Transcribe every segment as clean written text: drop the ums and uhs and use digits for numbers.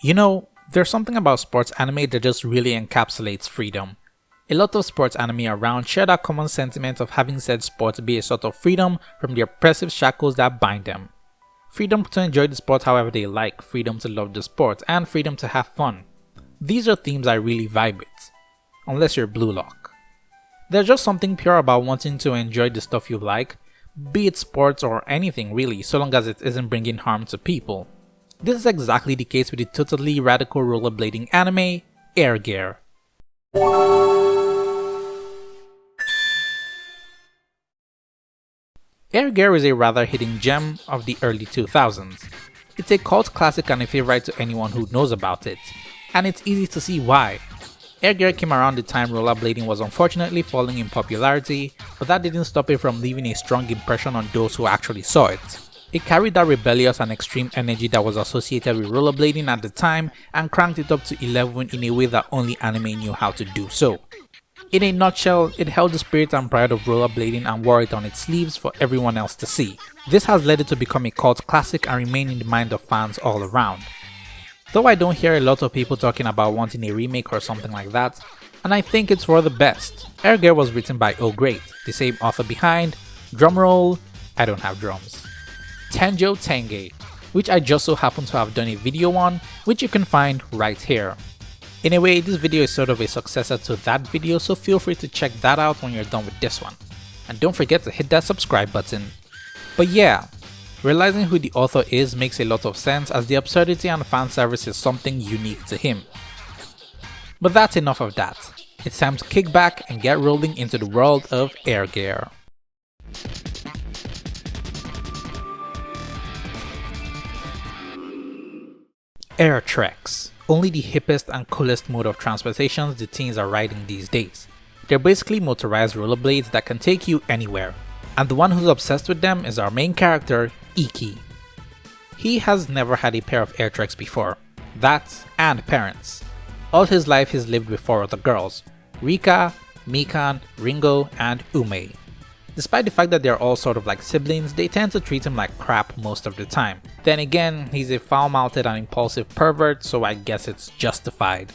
You know, there's something about sports anime that just really encapsulates freedom. A lot of sports anime around share that common sentiment of having said sport be a sort of freedom from the oppressive shackles that bind them. Freedom to enjoy the sport however they like, freedom to love the sport, and freedom to have fun. These are themes I really vibe with, unless you're Blue Lock. There's just something pure about wanting to enjoy the stuff you like, be it sports or anything really, so long as it isn't bringing harm to people. This is exactly the case with the totally radical rollerblading anime, Air Gear. Air Gear is a rather hidden gem of the early 2000s. It's a cult classic and a favorite to anyone who knows about it, and it's easy to see why. Air Gear came around the time rollerblading was unfortunately falling in popularity, but that didn't stop it from leaving a strong impression on those who actually saw it. It carried that rebellious and extreme energy that was associated with rollerblading at the time and cranked it up to 11 in a way that only anime knew how to do so. In a nutshell, it held the spirit and pride of rollerblading and wore it on its sleeves for everyone else to see. This has led it to become a cult classic and remain in the mind of fans all around. Though I don't hear a lot of people talking about wanting a remake or something like that, and I think it's for the best. Air Gear was written by Oh Great, the same author behind, drumroll, I don't have drums, Tenjo Tenge, which I just so happen to have done a video on, which you can find right here. In a way, this video is sort of a successor to that video, so feel free to check that out when you're done with this one. And don't forget to hit that subscribe button. But yeah, realizing who the author is makes a lot of sense as the absurdity and fan service is something unique to him. But that's enough of that. It's time to kick back and get rolling into the world of Air Gear. Air treks. Only the hippest and coolest mode of transportation the teens are riding these days. They're basically motorized rollerblades that can take you anywhere. And the one who's obsessed with them is our main character, Iki. He has never had a pair of air treks before. That and parents. All his life he's lived with 4 other girls, Rika, Mikan, Ringo, and Ume. Despite the fact that they're all sort of like siblings, they tend to treat him like crap most of the time. Then again, he's a foul-mouthed and impulsive pervert, so I guess it's justified.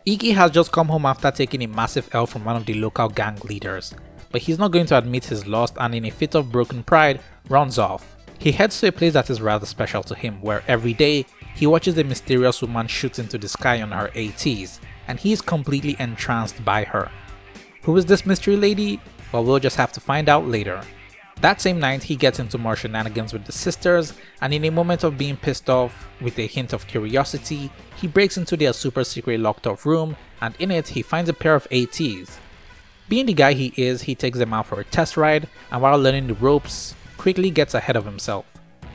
Iki has just come home after taking a massive L from one of the local gang leaders, but he's not going to admit his loss and in a fit of broken pride, runs off. He heads to a place that is rather special to him, where every day, he watches a mysterious woman shoot into the sky on her ATs, and he is completely entranced by her. Who is this mystery lady? Well, we'll just have to find out later. That same night, he gets into more shenanigans with the sisters, and in a moment of being pissed off, with a hint of curiosity, he breaks into their super secret locked off room, and in it, he finds a pair of ATs. Being the guy he is, he takes them out for a test ride, and while learning the ropes, quickly gets ahead of himself.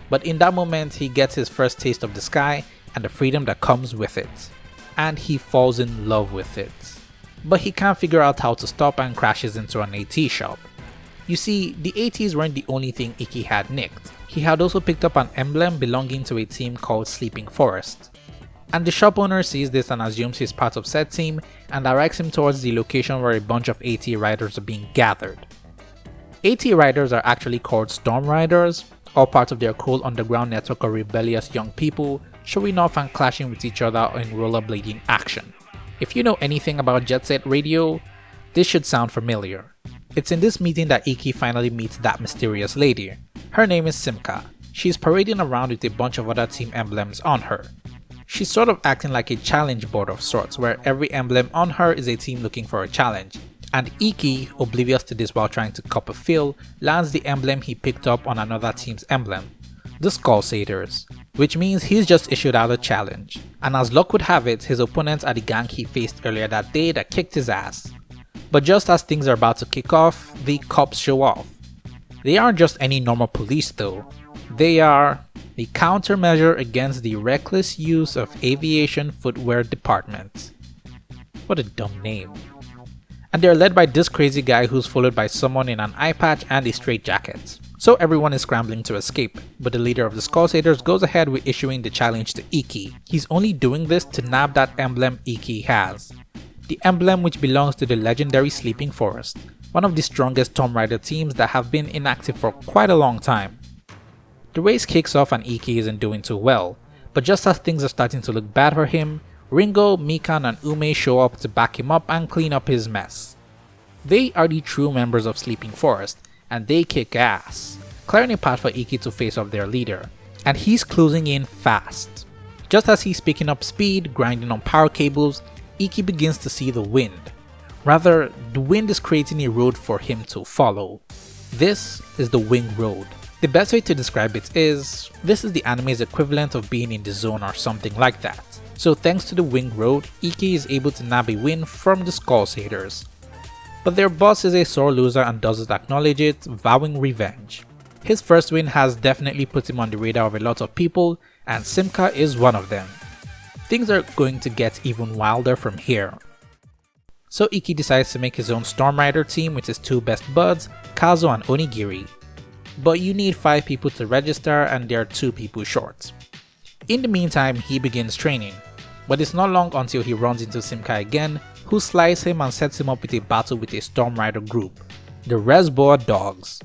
But in that moment, he gets his first taste of the sky and the freedom that comes with it. And he falls in love with it. But he can't figure out how to stop and crashes into an AT shop. You see, the ATs weren't the only thing Iki had nicked. He had also picked up an emblem belonging to a team called Sleeping Forest. And the shop owner sees this and assumes he's part of said team and directs him towards the location where a bunch of AT riders are being gathered. AT riders are actually called Storm Riders, all part of their cool underground network of rebellious young people showing off and clashing with each other in rollerblading action. If you know anything about Jet Set Radio, this should sound familiar. It's in this meeting that Iki finally meets that mysterious lady. Her name is Simka. She's parading around with a bunch of other team emblems on her. She's sort of acting like a challenge board of sorts, where every emblem on her is a team looking for a challenge. And Iki, oblivious to this while trying to cop a feel, lands the emblem he picked up on another team's emblem, the Skull Satyrs, which means he's just issued out a challenge. And as luck would have it, his opponents are the gang he faced earlier that day that kicked his ass. But just as things are about to kick off, the cops show off. They aren't just any normal police though. They are the countermeasure against the reckless use of aviation footwear department. What a dumb name. And they're led by this crazy guy who's followed by someone in an eye patch and a straitjacket. So everyone is scrambling to escape, but the leader of the Skull Satyrs goes ahead with issuing the challenge to Iki. He's only doing this to nab that emblem Iki has. The emblem which belongs to the legendary Sleeping Forest, one of the strongest Tomb Raider teams that have been inactive for quite a long time. The race kicks off and Iki isn't doing too well, But just as things are starting to look bad for him, Ringo, Mikan and Ume show up to back him up and clean up his mess. They are the true members of Sleeping Forest, and they kick ass, clearing a path for Iki to face off their leader, and he's closing in fast. Just as he's picking up speed, grinding on power cables, Iki begins to see the wind. Rather, the wind is creating a road for him to follow. This is the Wing Road. The best way to describe it is, this is the anime's equivalent of being in the zone or something like that. So thanks to the Wing Road, Iki is able to nab a win from the Skull Satyrs. But their boss is a sore loser and doesn't acknowledge it, vowing revenge. His first win has definitely put him on the radar of a lot of people, and Simka is one of them. Things are going to get even wilder from here. So Iki decides to make his own Storm Rider team with his two best buds, Kazo and Onigiri. But you need 5 people to register and there are 2 people short. In the meantime, he begins training, but it's not long until he runs into Simka again, who slices him and sets him up with a battle with a Storm Rider group, the Resboa Dogs.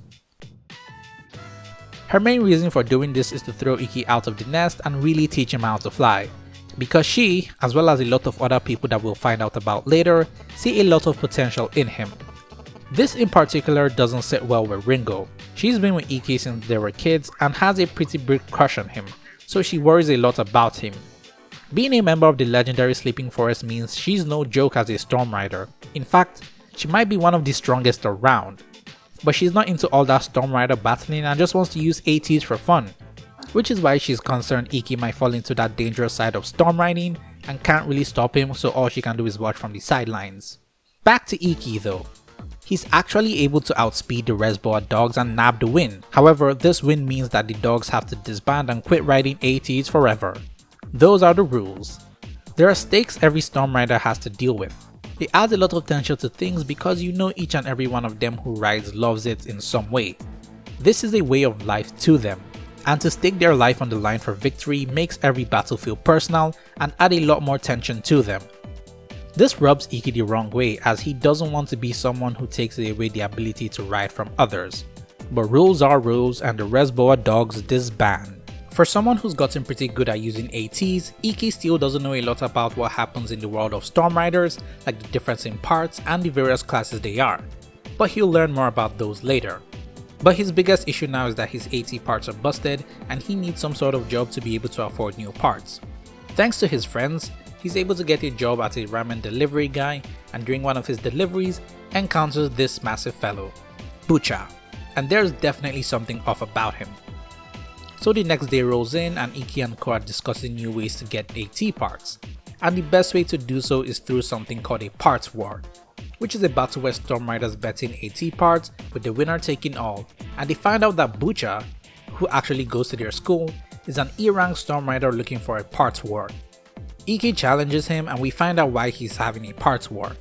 Her main reason for doing this is to throw Iki out of the nest and really teach him how to fly, because she, as well as a lot of other people that we'll find out about later, see a lot of potential in him. This in particular doesn't sit well with Ringo. She's been with Iki since they were kids and has a pretty big crush on him, so she worries a lot about him. Being a member of the legendary Sleeping Forest means she's no joke as a Storm Rider. In fact, she might be one of the strongest around. But she's not into all that Storm Rider battling and just wants to use ATs for fun, which is why she's concerned Iki might fall into that dangerous side of storm riding and can't really stop him, so all she can do is watch from the sidelines. Back to Iki though. He's actually able to outspeed the Resboa Dogs and nab the win. However, this win means that the dogs have to disband and quit riding ATs forever. Those are the rules. There are stakes every Storm Rider has to deal with. It adds a lot of tension to things because you know each and every one of them who rides loves it in some way. This is a way of life to them, and to stake their life on the line for victory makes every battle feel personal and add a lot more tension to them. This rubs Iki the wrong way as he doesn't want to be someone who takes away the ability to ride from others. But rules are rules and the Resboa Dogs disband. For someone who's gotten pretty good at using ATs, Iki still doesn't know a lot about what happens in the world of Storm Riders, like the difference in parts and the various classes they are, but he'll learn more about those later. But his biggest issue now is that his AT parts are busted and he needs some sort of job to be able to afford new parts. Thanks to his friends, he's able to get a job as a ramen delivery guy, and during one of his deliveries, encounters this massive fellow, Bucha, and there's definitely something off about him. So the next day rolls in and Iki and Ko are discussing new ways to get AT parts, and the best way to do so is through something called a parts war, which is a battle where Storm Riders bet in AT parts with the winner taking all, and they find out that Bucha, who actually goes to their school, is an E-rank Storm Rider looking for a parts war. Iki challenges him and we find out why he's having a parts war.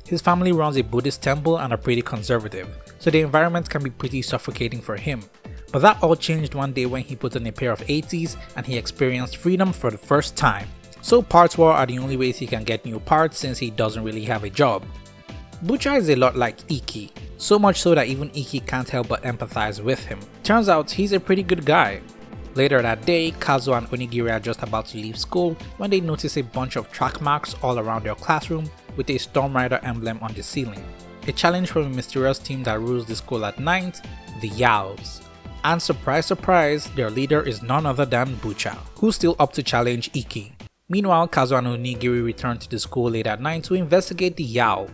His family runs a Buddhist temple and are pretty conservative, so the environment can be pretty suffocating for him. But that all changed one day when he put on a pair of ATs and he experienced freedom for the first time. So parts war are the only ways he can get new parts since he doesn't really have a job. Bucha is a lot like Iki, so much so that even Iki can't help but empathize with him. Turns out he's a pretty good guy. Later that day, Kazuo and Onigiri are just about to leave school when they notice a bunch of track marks all around their classroom with a Storm Rider emblem on the ceiling. A challenge from a mysterious team that rules the school at night, the Yaos. And surprise surprise, their leader is none other than Bucha, who's still up to challenge Iki. Meanwhile, Kazuo and Onigiri return to the school late at night to investigate the Yao.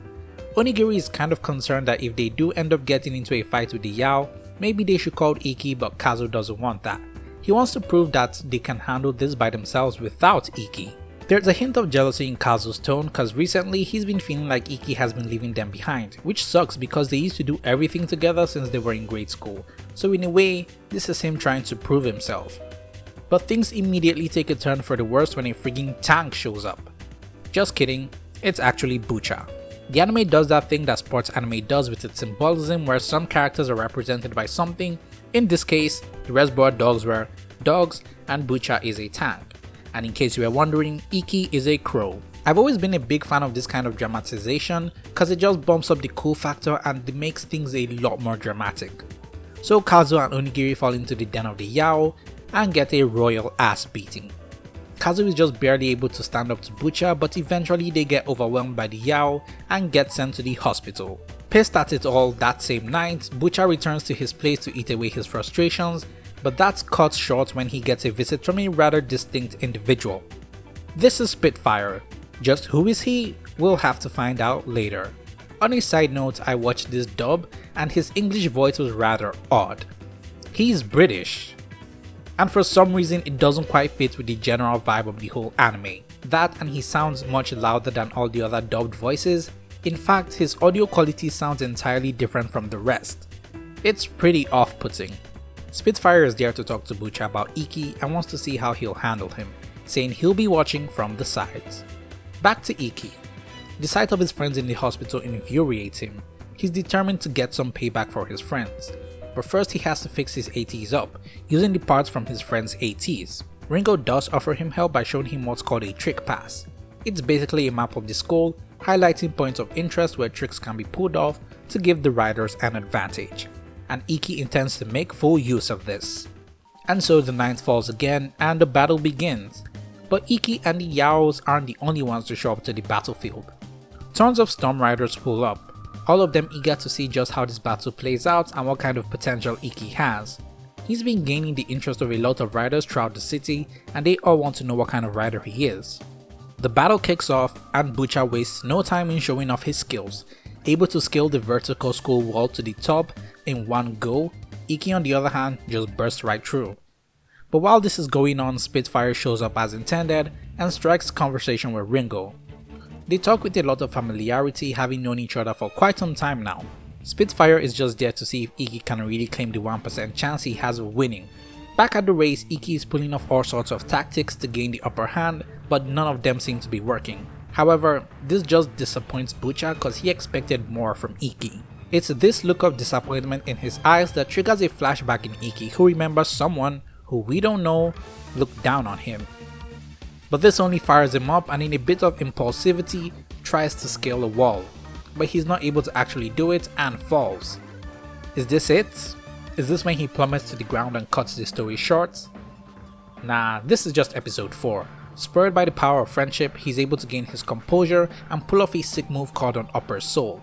Onigiri is kind of concerned that if they do end up getting into a fight with the Yao, maybe they should call Iki, but Kazuo doesn't want that. He wants to prove that they can handle this by themselves without Iki. There's a hint of jealousy in Kazuo's tone cause recently he's been feeling like Iki has been leaving them behind, which sucks because they used to do everything together since they were in grade school, so in a way, this is him trying to prove himself. But things immediately take a turn for the worse when a frigging tank shows up. Just kidding, it's actually Bucha. The anime does that thing that sports anime does with its symbolism where some characters are represented by something. In this case, the Resboa Dogs were dogs and Bucha is a tank. And in case you were wondering, Iki is a crow. I've always been a big fan of this kind of dramatization cause it just bumps up the cool factor and it makes things a lot more dramatic. So Kazuo and Onigiri fall into the den of the Yao and get a royal ass beating. Kazu is just barely able to stand up to Butcher, but eventually they get overwhelmed by the Yao and get sent to the hospital. Pissed at it all that same night, Butcher returns to his place to eat away his frustrations, but that's cut short when he gets a visit from a rather distinct individual. This is Spitfire. Just who is he? We'll have to find out later. On a side note, I watched this dub and his English voice was rather odd. He's British, and for some reason it doesn't quite fit with the general vibe of the whole anime. That, and he sounds much louder than all the other dubbed voices. In fact, his audio quality sounds entirely different from the rest. It's pretty off-putting. Spitfire is there to talk to Butcher about Iki and wants to see how he'll handle him, saying he'll be watching from the sides. Back to Iki. The sight of his friends in the hospital infuriates him. He's determined to get some payback for his friends. But first he has to fix his ATs up, using the parts from his friends' ATs. Ringo does offer him help by showing him what's called a trick pass. It's basically a map of the skull, highlighting points of interest where tricks can be pulled off to give the riders an advantage. And Iki intends to make full use of this. And so the ninth falls again and the battle begins. But Iki and the Yaos aren't the only ones to show up to the battlefield. Tons of Storm Riders pull up, all of them eager to see just how this battle plays out and what kind of potential Iki has. He's been gaining the interest of a lot of riders throughout the city and they all want to know what kind of rider he is. The battle kicks off and Butcher wastes no time in showing off his skills, able to scale the vertical skull wall to the top in one go. Iki on the other hand just bursts right through. But while this is going on, Spitfire shows up as intended and strikes conversation with Ringo. They talk with a lot of familiarity, having known each other for quite some time now. Spitfire is just there to see if Iki can really claim the 1% chance he has of winning. Back at the race, Iki is pulling off all sorts of tactics to gain the upper hand, but none of them seem to be working. However, this just disappoints Butcher cause he expected more from Iki. It's this look of disappointment in his eyes that triggers a flashback in Iki, who remembers someone who we don't know looked down on him. But this only fires him up and in a bit of impulsivity tries to scale a wall, but he's not able to actually do it and falls. Is this it? Is this when he plummets to the ground and cuts the story short? Nah, this is just episode 4. Spurred by the power of friendship, he's able to gain his composure and pull off a sick move called an upper soul.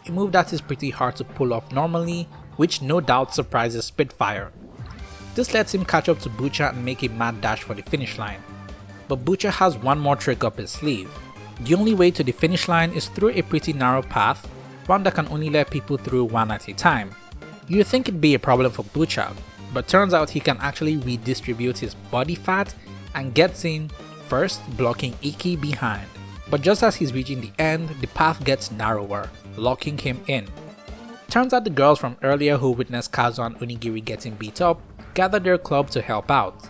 A move that is pretty hard to pull off normally, which no doubt surprises Spitfire. This lets him catch up to Butcher and make a mad dash for the finish line. But Butcher has one more trick up his sleeve. The only way to the finish line is through a pretty narrow path, one that can only let people through one at a time. You'd think it'd be a problem for Butcher, but turns out he can actually redistribute his body fat and gets in first, blocking Iki behind. But just as he's reaching the end, the path gets narrower, locking him in. Turns out the girls from earlier who witnessed Kazu and Onigiri getting beat up gather their club to help out.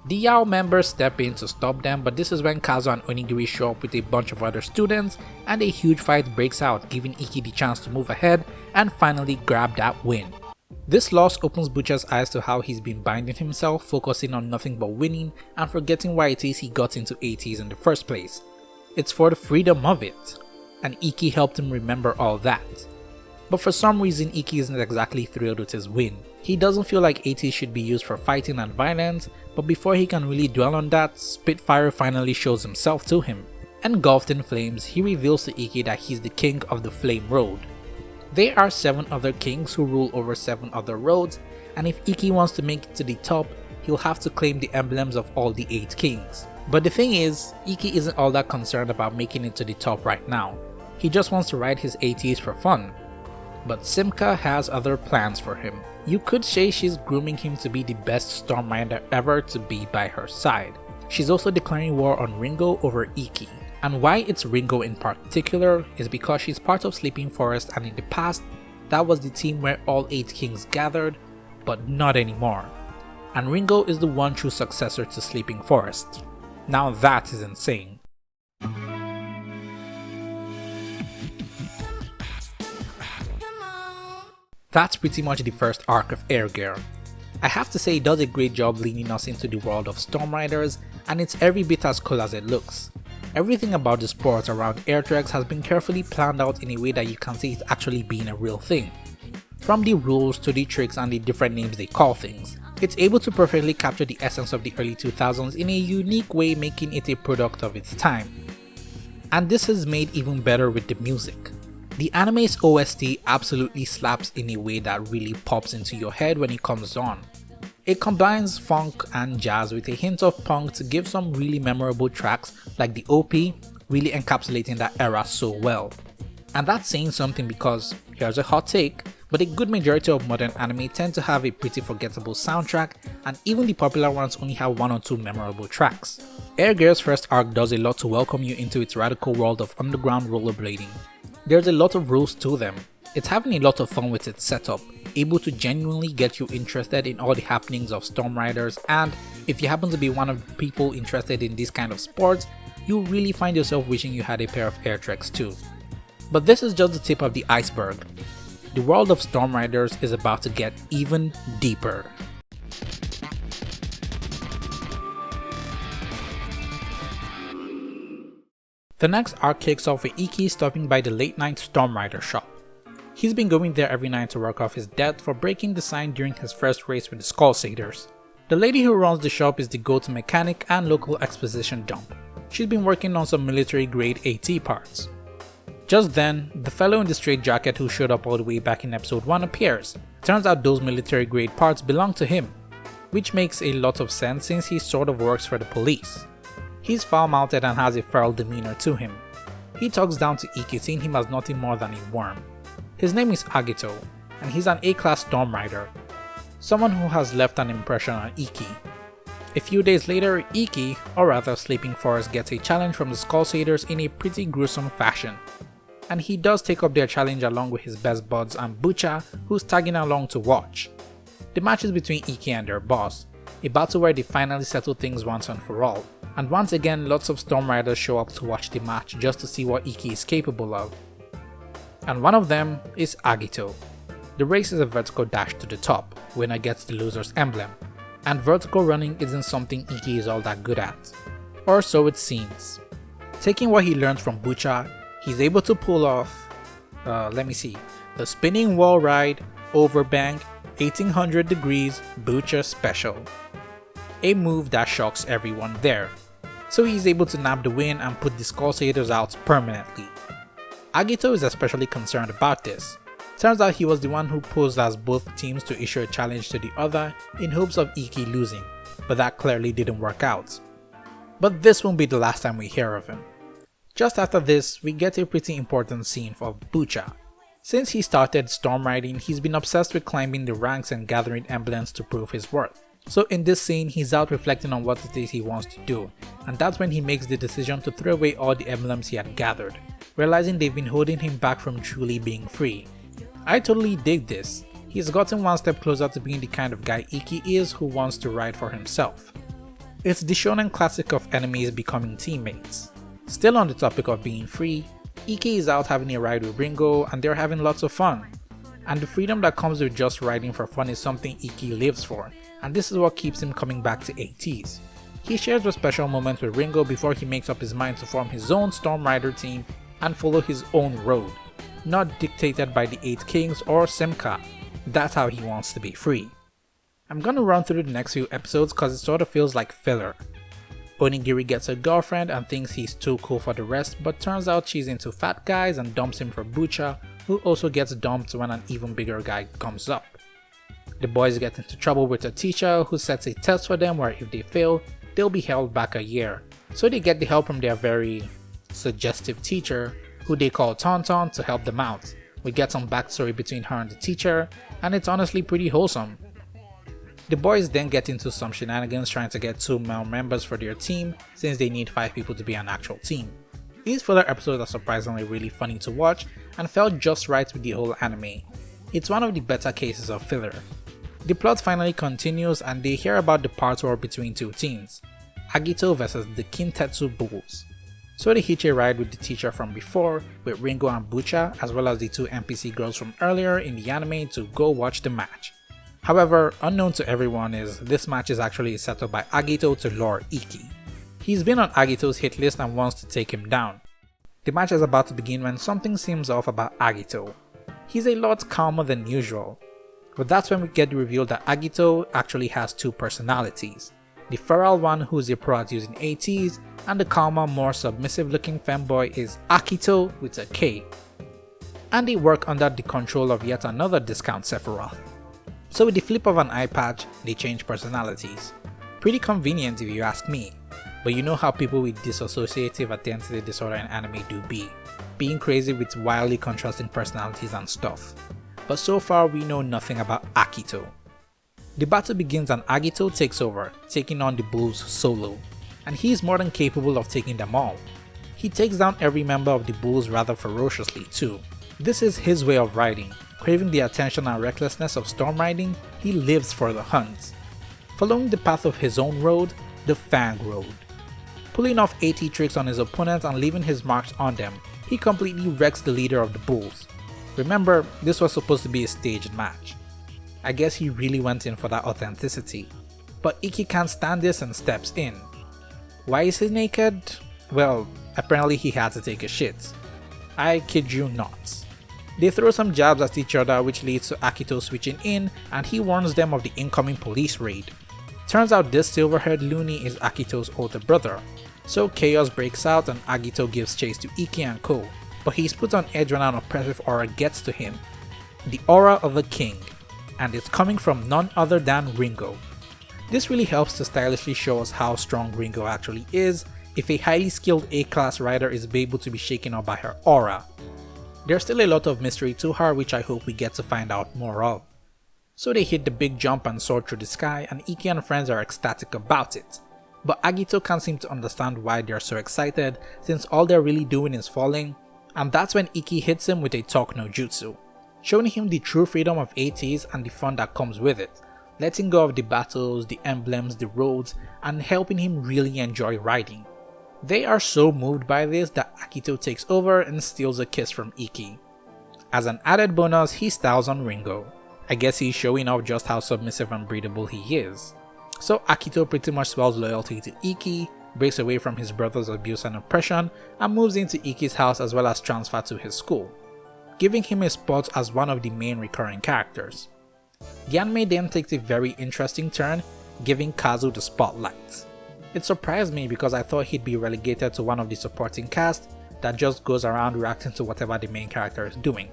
The Yao members step in to stop them, but this is when Kazu and Onigiri show up with a bunch of other students and a huge fight breaks out, giving Iki the chance to move ahead and finally grab that win. This loss opens Butcher's eyes to how he's been binding himself, focusing on nothing but winning and forgetting why it is he got into ATs in the first place. It's for the freedom of it, and Iki helped him remember all that. But for some reason Iki isn't exactly thrilled with his win. He doesn't feel like ATs should be used for fighting and violence, but before he can really dwell on that, Spitfire finally shows himself to him. Engulfed in flames, he reveals to Iki that he's the king of the Flame Road. There are 7 other kings who rule over 7 other roads, and if Iki wants to make it to the top, he'll have to claim the emblems of all the 8 kings. But the thing is, Iki isn't all that concerned about making it to the top right now. He just wants to ride his ATs for fun. But Simka has other plans for him. You could say she's grooming him to be the best Storm Rider ever to be by her side. She's also declaring war on Ringo over Iki. And why it's Ringo in particular is because she's part of Sleeping Forest, and in the past, that was the team where all 8 kings gathered, but not anymore. And Ringo is the one true successor to Sleeping Forest. Now that is insane. That's pretty much the first arc of Air Gear. I have to say it does a great job leading us into the world of Storm Riders, and it's every bit as cool as it looks. Everything about the sport around air treks has been carefully planned out in a way that you can see it actually being a real thing. From the rules to the tricks and the different names they call things, It's able to perfectly capture the essence of the early 2000s in a unique way, making it a product of its time. And this is made even better with the music. The anime's OST absolutely slaps in a way that really pops into your head when it comes on. It combines funk and jazz with a hint of punk to give some really memorable tracks like the OP, really encapsulating that era so well. And that's saying something because, here's a hot take, but a good majority of modern anime tend to have a pretty forgettable soundtrack, and even the popular ones only have one or two memorable tracks. Air Gear's first arc does a lot to welcome you into its radical world of underground rollerblading. There's a lot of rules to them. It's having a lot of fun with its setup, able to genuinely get you interested in all the happenings of Storm Riders, and if you happen to be one of the people interested in this kind of sports, you'll really find yourself wishing you had a pair of Air Treks too. But this is just the tip of the iceberg. The world of Storm Riders is about to get even deeper. The next arc kicks off with Iki stopping by the late night Storm Rider shop. He's been going there every night to work off his debt for breaking the sign during his first race with the Skull Satyrs. The lady who runs the shop is the go-to mechanic and local exposition dump. She's been working on some military grade AT parts. Just then, the fellow in the straight jacket who showed up all the way back in episode 1 appears. Turns out those military grade parts belong to him, which makes a lot of sense since he sort of works for the police. He's foul-mouthed and has a feral demeanor to him. He talks down to Iki, seeing him as nothing more than a worm. His name is Agito, and he's an A-class Storm Rider, someone who has left an impression on Iki. A few days later, Iki, or rather Sleeping Forest, gets a challenge from the Skull Satyrs in a pretty gruesome fashion. And he does take up their challenge along with his best buds and Bucha, who's tagging along to watch. The match is between Iki and their boss, a battle where they finally settle things once and for all, and once again lots of Storm Riders show up to watch the match just to see what Iki is capable of. And one of them is Agito. The race is a vertical dash to the top, winner gets the loser's emblem, and vertical running isn't something Iki is all that good at. Or so it seems. Taking what he learns from Bucha, he's able to pull off, the spinning wall ride, overbank, 1800 degrees Bucha special. A move that shocks everyone there. So he's able to nab the win and put the Skull Satyrs out permanently. Agito is especially concerned about this. Turns out he was the one who posed as both teams to issue a challenge to the other in hopes of Iki losing, but that clearly didn't work out. But this won't be the last time we hear of him. Just after this, we get a pretty important scene for Bucha. Since he started storm riding, he's been obsessed with climbing the ranks and gathering emblems to prove his worth. So in this scene, he's out reflecting on what it is he wants to do, and that's when he makes the decision to throw away all the emblems he had gathered, realizing they've been holding him back from truly being free. I totally dig this. He's gotten one step closer to being the kind of guy Iki is who wants to ride for himself. It's the shonen classic of enemies becoming teammates. Still on the topic of being free, Iki is out having a ride with Ringo and they're having lots of fun. And the freedom that comes with just riding for fun is something Iki lives for, and this is what keeps him coming back to ATs. He shares a special moment with Ringo before he makes up his mind to form his own Storm Rider team and follow his own road, not dictated by the 8 Kings or Simca. That's how he wants to be free. I'm gonna run through the next few episodes cause it sort of feels like filler. Onigiri gets a girlfriend and thinks he's too cool for the rest, but turns out she's into fat guys and dumps him for Bucha, who also gets dumped when an even bigger guy comes up. The boys get into trouble with a teacher who sets a test for them where if they fail, they'll be held back a year. So they get the help from their very suggestive teacher, who they call Tauntaun, to help them out. We get some backstory between her and the teacher, and it's honestly pretty wholesome. The boys then get into some shenanigans trying to get 2 male members for their team since they need 5 people to be an actual team. These filler episodes are surprisingly really funny to watch and felt just right with the whole anime. It's one of the better cases of filler. The plot finally continues and they hear about the part war between 2 teams, Agito versus the Kintetsu Bulls. So they hitch a ride with the teacher from before, with Ringo and Bucha, as well as the 2 NPC girls from earlier in the anime to go watch the match. However, unknown to everyone is this match is actually set up by Agito to lure Iki. He's been on Agito's hit list and wants to take him down. The match is about to begin when something seems off about Agito. He's a lot calmer than usual. But that's when we get the reveal that Agito actually has two personalities. The feral one who's a pro at using ATs, and the calmer, more submissive looking femboy is Akito with a K. And they work under the control of yet another discount Sephiroth. So with the flip of an eye patch, they change personalities. Pretty convenient if you ask me, but you know how people with dissociative identity disorder in anime do be, being crazy with wildly contrasting personalities and stuff. But so far we know nothing about Akito. The battle begins and Agito takes over, taking on the Bulls solo, and he is more than capable of taking them all. He takes down every member of the Bulls rather ferociously too. This is his way of riding. Craving the attention and recklessness of storm riding, he lives for the hunt. Following the path of his own road, the Fang Road. Pulling off AT tricks on his opponents and leaving his marks on them, he completely wrecks the leader of the Bulls. Remember, this was supposed to be a staged match. I guess he really went in for that authenticity. But Iki can't stand this and steps in. Why is he naked? Well, apparently he had to take a shit. I kid you not. They throw some jabs at each other, which leads to Akito switching in, and he warns them of the incoming police raid. Turns out this silver-haired loony is Akito's older brother, so chaos breaks out and Agito gives chase to Iki and Co, but he's put on edge when an oppressive aura gets to him. The aura of a king, and it's coming from none other than Ringo. This really helps to stylishly show us how strong Ringo actually is if a highly skilled A-class rider is able to be shaken up by her aura. There's still a lot of mystery to her which I hope we get to find out more of. So they hit the big jump and soar through the sky, and Iki and friends are ecstatic about it. But Agito can't seem to understand why they're so excited since all they're really doing is falling, and that's when Iki hits him with a talk no jutsu, showing him the true freedom of ATs and the fun that comes with it, letting go of the battles, the emblems, the roads, and helping him really enjoy riding. They are so moved by this that Akito takes over and steals a kiss from Iki. As an added bonus, he styles on Ringo. I guess he's showing off just how submissive and breedable he is. So Akito pretty much swells loyalty to Iki, breaks away from his brother's abuse and oppression, and moves into Iki's house as well as transfer to his school, giving him a spot as one of the main recurring characters. The anime then takes a very interesting turn, giving Kazu the spotlight. It surprised me because I thought he'd be relegated to one of the supporting cast that just goes around reacting to whatever the main character is doing.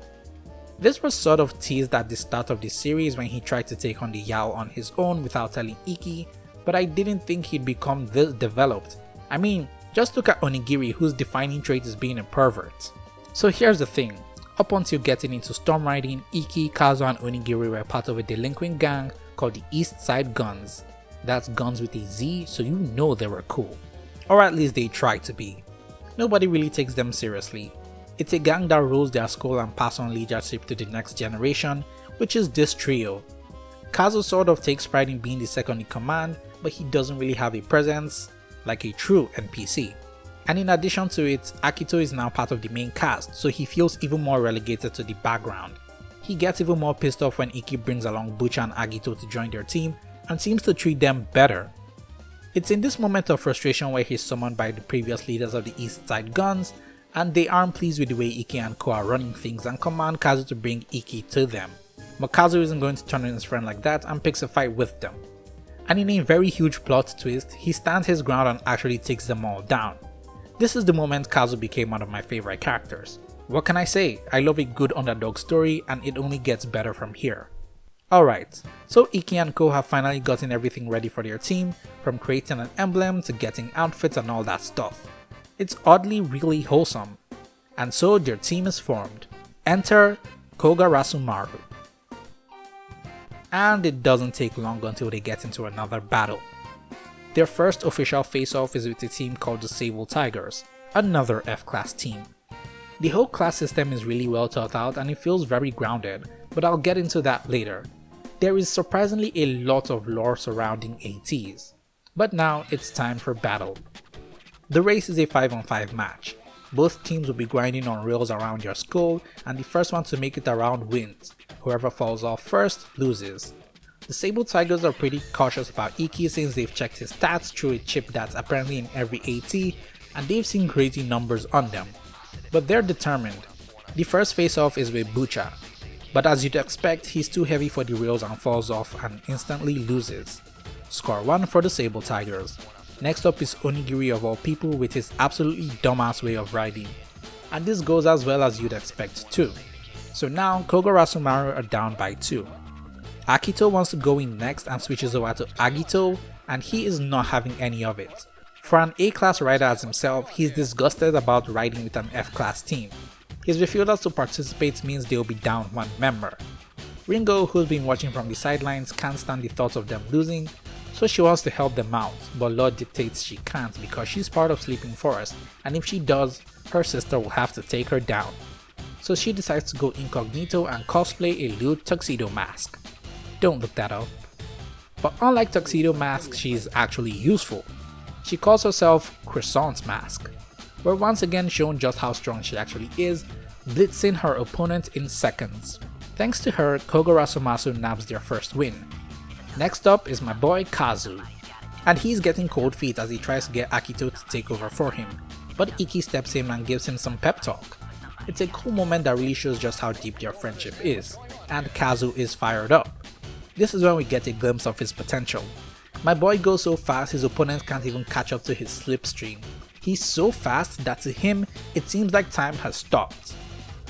This was sort of teased at the start of the series when he tried to take on the Yao on his own without telling Iki, but I didn't think he'd become this developed. I mean, just look at Onigiri, whose defining trait is being a pervert. So here's the thing, up until getting into storm riding, Iki, Kazu and Onigiri were part of a delinquent gang called the East Side Guns. That's guns with a Z, so you know they were cool. Or at least they tried to be. Nobody really takes them seriously. It's a gang that rules their school and pass on leadership to the next generation, which is this trio. Kazu sort of takes pride in being the second in command, but he doesn't really have a presence, like a true NPC. And in addition to it, Akito is now part of the main cast, so he feels even more relegated to the background. He gets even more pissed off when Iki brings along Bucha and Agito to join their team, and seems to treat them better. It's in this moment of frustration where he's summoned by the previous leaders of the East Side Guns, and they aren't pleased with the way Iki and Co are running things and command Kazu to bring Iki to them. But Kazu isn't going to turn on his friend like that and picks a fight with them. And in a very huge plot twist, he stands his ground and actually takes them all down. This is the moment Kazu became one of my favorite characters. What can I say? I love a good underdog story and it only gets better from here. Alright, so Iki and Co have finally gotten everything ready for their team, from creating an emblem to getting outfits and all that stuff. It's oddly really wholesome. And so their team is formed. Enter Kogarasumaru. And it doesn't take long until they get into another battle. Their first official face-off is with a team called the Sable Tigers, another F-class team. The whole class system is really well thought out and it feels very grounded, but I'll get into that later. There is surprisingly a lot of lore surrounding ATs. But now it's time for battle. The race is a 5-on-5 match. Both teams will be grinding on rails around your skull, and the first one to make it around wins. Whoever falls off first loses. The Sable Tigers are pretty cautious about Iki since they've checked his stats through a chip that's apparently in every AT, and they've seen crazy numbers on them. But they're determined. The first face-off is with Bucha. but as you'd expect, he's too heavy for the rails and falls off and instantly loses. Score 1 for the Sable Tigers. Next up is Onigiri of all people with his absolutely dumbass way of riding, and this goes as well as you'd expect too. So now Kogoro-Asumaru are down by 2. Akito wants to go in next and switches over to Agito, and he is not having any of it. For an A-class rider as himself, he's disgusted about riding with an F-class team. His refusal to participate means they'll be down one member. Ringo, who's been watching from the sidelines, can't stand the thought of them losing, so she wants to help them out, but Lord dictates she can't because she's part of Sleeping Forest, and if she does, her sister will have to take her down. So she decides to go incognito and cosplay a lewd tuxedo mask. Don't look that up. But unlike Tuxedo Mask, she is actually useful. She calls herself Croissant's Mask. We're once again shown just how strong she actually is, blitzing her opponent in seconds. Thanks to her, Kogoro-Asumaru nabs their first win. Next up is my boy Kazu, and he's getting cold feet as he tries to get Akito to take over for him, but Iki steps in and gives him some pep talk. It's a cool moment that really shows just how deep their friendship is, and Kazu is fired up. This is when we get a glimpse of his potential. My boy goes so fast his opponents can't even catch up to his slipstream. He's so fast that to him, it seems like time has stopped.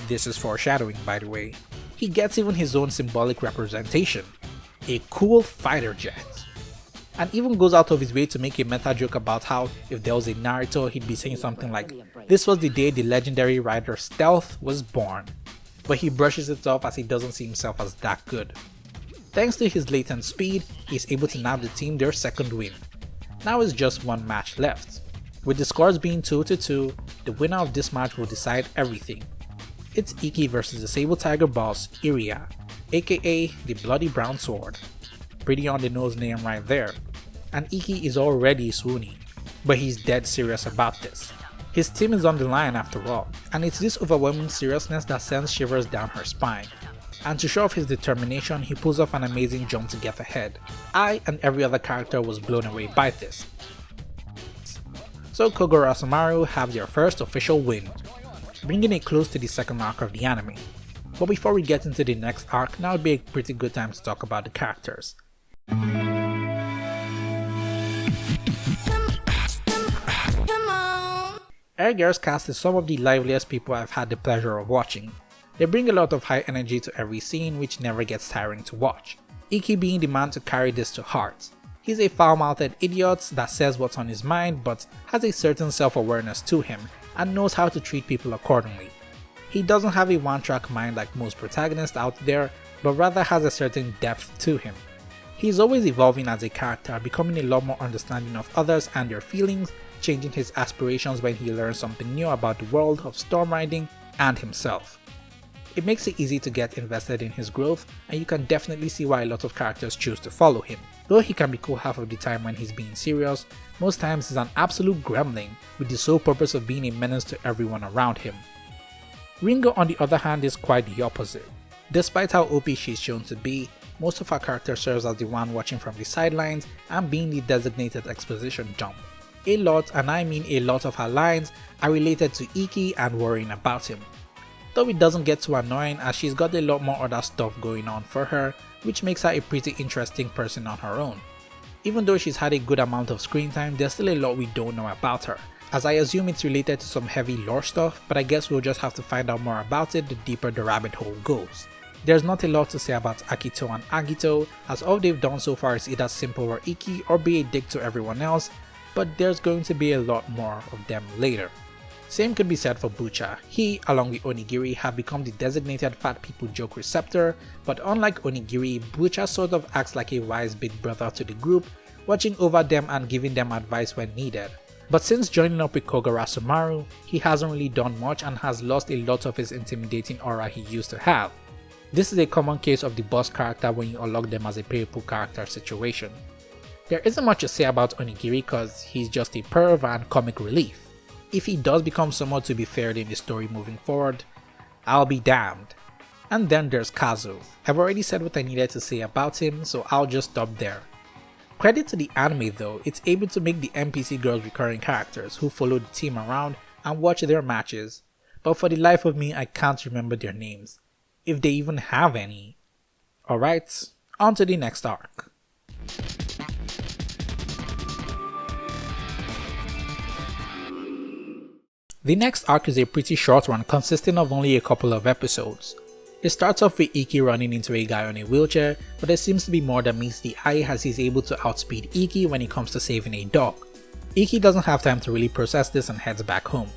This is foreshadowing, by the way. He gets even his own symbolic representation, a cool fighter jet. And even goes out of his way to make a meta joke about how if there was a Naruto he'd be saying something like, "This was the day the legendary rider Stealth was born." But he brushes it off as he doesn't see himself as that good. Thanks to his latent speed, he's able to nab the team their second win. Now it's just one match left. With the scores being 2-2, the winner of this match will decide everything. It's Iki versus the Sable Tiger boss, Iria, aka the Bloody Brown Sword. Pretty on the nose name right there. And Iki is already swooning, but he's dead serious about this. His team is on the line after all, and it's this overwhelming seriousness that sends shivers down her spine. And to show off his determination, he pulls off an amazing jump to get ahead. I and every other character was blown away by this. So Kogoro-Asumaru have their first official win, bringing it close to the second arc of the anime. But before we get into the next arc, now would be a pretty good time to talk about the characters. Erger's cast is some of the liveliest people I've had the pleasure of watching. They bring a lot of high energy to every scene, which never gets tiring to watch. Iki being the man to carry this to heart. He's a foul-mouthed idiot that says what's on his mind but has a certain self-awareness to him and knows how to treat people accordingly. He doesn't have a one-track mind like most protagonists out there, but rather has a certain depth to him. He's always evolving as a character, becoming a lot more understanding of others and their feelings, changing his aspirations when he learns something new about the world of storm riding and himself. It makes it easy to get invested in his growth, and you can definitely see why a lot of characters choose to follow him. Though he can be cool half of the time when he's being serious, most times he's an absolute gremlin with the sole purpose of being a menace to everyone around him. Ringo on the other hand is quite the opposite. Despite how OP she's shown to be, most of her character serves as the one watching from the sidelines and being the designated exposition dump. A lot, and I mean a lot of her lines, are related to Iki and worrying about him. Though it doesn't get too annoying as she's got a lot more other stuff going on for her, which makes her a pretty interesting person on her own. Even though she's had a good amount of screen time, there's still a lot we don't know about her, as I assume it's related to some heavy lore stuff, but I guess we'll just have to find out more about it the deeper the rabbit hole goes. There's not a lot to say about Akito and Agito, as all they've done so far is either simple or Iki or be a dick to everyone else, but there's going to be a lot more of them later. Same could be said for Bucha. He, along with Onigiri, have become the designated fat people joke receptor, but unlike Onigiri, Bucha sort of acts like a wise big brother to the group, watching over them and giving them advice when needed. But since joining up with Kogoro-Asumaru, he hasn't really done much and has lost a lot of his intimidating aura he used to have. This is a common case of the boss character when you unlock them as a playable character situation. There isn't much to say about Onigiri cause he's just a perv and comic relief. If he does become someone to be feared in the story moving forward, I'll be damned. And then there's Kazu. I've already said what I needed to say about him, so I'll just stop there. Credit to the anime though, it's able to make the NPC girls recurring characters who follow the team around and watch their matches, but for the life of me I can't remember their names. if they even have any. Alright, on to the next arc. The next arc is a pretty short one consisting of only a couple of episodes. It starts off with Iki running into a guy on a wheelchair, but there seems to be more that meets the eye as he's able to outspeed Iki when it comes to saving a dog. Iki doesn't have time to really process this and heads back home.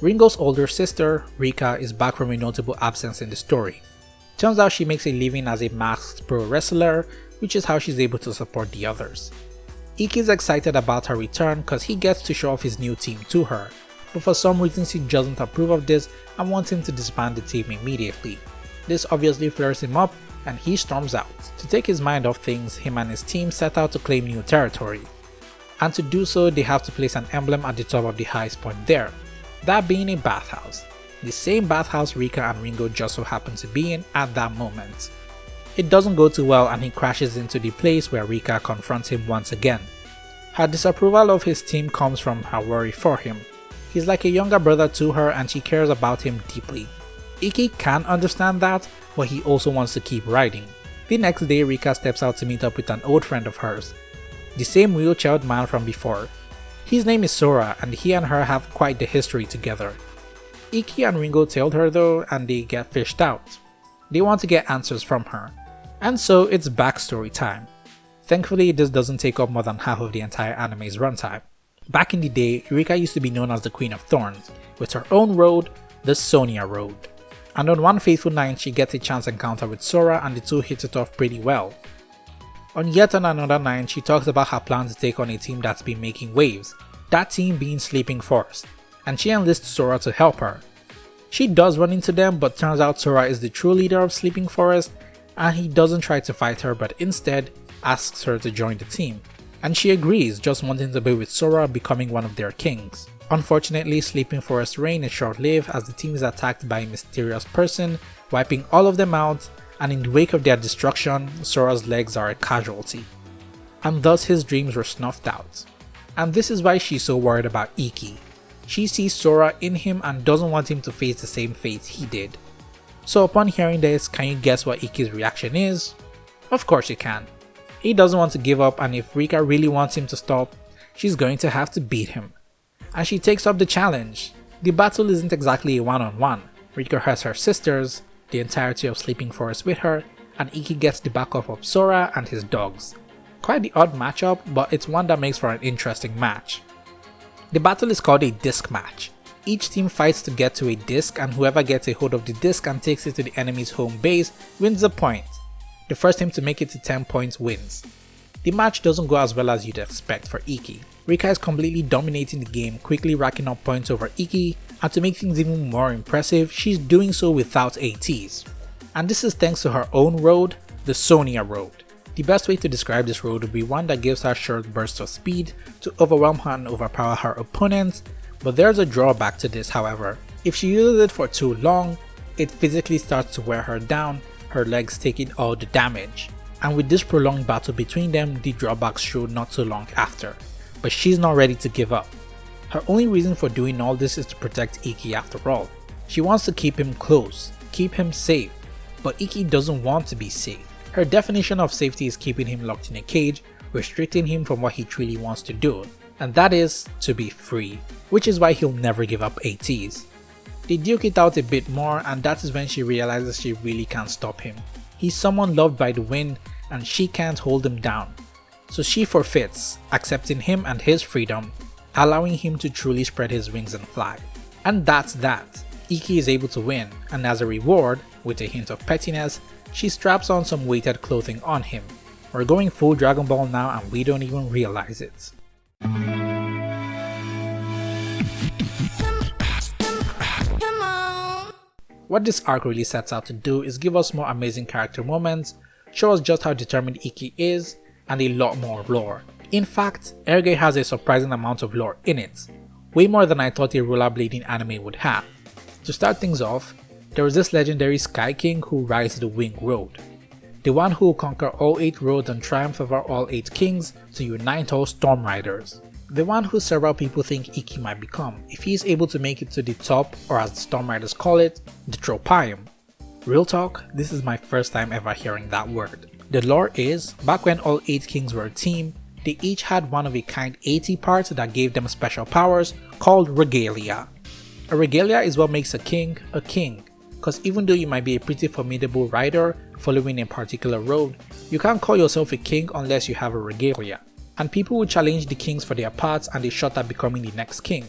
Ringo's older sister, Rika, is back from a notable absence in the story. Turns out she makes a living as a masked pro wrestler, which is how she's able to support the others. Iki's excited about her return cause he gets to show off his new team to her, but for some reason she doesn't approve of this and wants him to disband the team immediately. This obviously flares him up and he storms out. To take his mind off things, him and his team set out to claim new territory. And to do so, they have to place an emblem at the top of the highest point there, that being a bathhouse. The same bathhouse Rika and Ringo just so happen to be in at that moment. It doesn't go too well and he crashes into the place where Rika confronts him once again. Her disapproval of his team comes from her worry for him. He's like a younger brother to her and she cares about him deeply. Iki can understand that, but he also wants to keep riding. The next day, Rika steps out to meet up with an old friend of hers, the same wheelchaired man from before. His name is Sora and he and her have quite the history together. Iki and Ringo tailed her though and they get fished out. They want to get answers from her. And so it's backstory time. Thankfully this doesn't take up more than half of the entire anime's runtime. Back in the day, Rika used to be known as the Queen of Thorns, with her own road, the Sonia Road. And on one fateful night she gets a chance encounter with Sora and the two hit it off pretty well. On yet another night she talks about her plan to take on a team that's been making waves, that team being Sleeping Forest, and she enlists Sora to help her. She does run into them, but turns out Sora is the true leader of Sleeping Forest and he doesn't try to fight her but instead asks her to join the team. And she agrees, just wanting to be with Sora, becoming one of their kings. Unfortunately, Sleeping Forest's reign is short-lived as the team is attacked by a mysterious person, wiping all of them out, and in the wake of their destruction, Sora's legs are a casualty. And thus his dreams were snuffed out. And this is why she's so worried about Iki. She sees Sora in him and doesn't want him to face the same fate he did. So upon hearing this, can you guess what Iki's reaction is? Of course you can. He doesn't want to give up and if Rika really wants him to stop, she's going to have to beat him. And she takes up the challenge. The battle isn't exactly a one-on-one. Rika has her sisters, the entirety of Sleeping Forest with her, and Iki gets the backup of Sora and his dogs. Quite the odd matchup, but it's one that makes for an interesting match. The battle is called a disc match. Each team fights to get to a disc and whoever gets a hold of the disc and takes it to the enemy's home base wins a point. The first team to make it to 10 points wins. The match doesn't go as well as you'd expect for Iki. Rika is completely dominating the game, quickly racking up points over Iki, and to make things even more impressive, she's doing so without ATs. And this is thanks to her own road, the Sonia Road. The best way to describe this road would be one that gives her short bursts of speed to overwhelm her and overpower her opponents, but there's a drawback to this however. If she uses it for too long, it physically starts to wear her down, her legs taking all the damage. And with this prolonged battle between them, the drawbacks showed not so long after. But she's not ready to give up. Her only reason for doing all this is to protect Iki after all. She wants to keep him close, keep him safe, but Iki doesn't want to be safe. Her definition of safety is keeping him locked in a cage, restricting him from what he truly wants to do, and that is to be free, which is why he'll never give up ATs. They duke it out a bit more and that is when she realizes she really can't stop him. He's someone loved by the wind and she can't hold him down. So she forfeits, accepting him and his freedom, allowing him to truly spread his wings and fly. And that's that. Iki is able to win, and as a reward, with a hint of pettiness, she straps on some weighted clothing on him. We're going full Dragon Ball now and we don't even realize it. What this arc really sets out to do is give us more amazing character moments, show us just how determined Iki is, and a lot more lore. In fact, Erge has a surprising amount of lore in it, way more than I thought a rollerblading anime would have. To start things off, there was this legendary Sky King who rides the Wing Road, the one who will conquer all 8 roads and triumph over all 8 kings to unite all Storm Riders. The one who several people think Iki might become if he is able to make it to the top, or as the Storm Riders call it, the Tropium. Real talk, this is my first time ever hearing that word. The lore is, back when all 8 kings were a team, they each had one of a kind 80 parts that gave them special powers called regalia. A regalia is what makes a king, cause even though you might be a pretty formidable rider following a particular road, you can't call yourself a king unless you have a regalia, and people will challenge the kings for their parts and they shot at becoming the next king.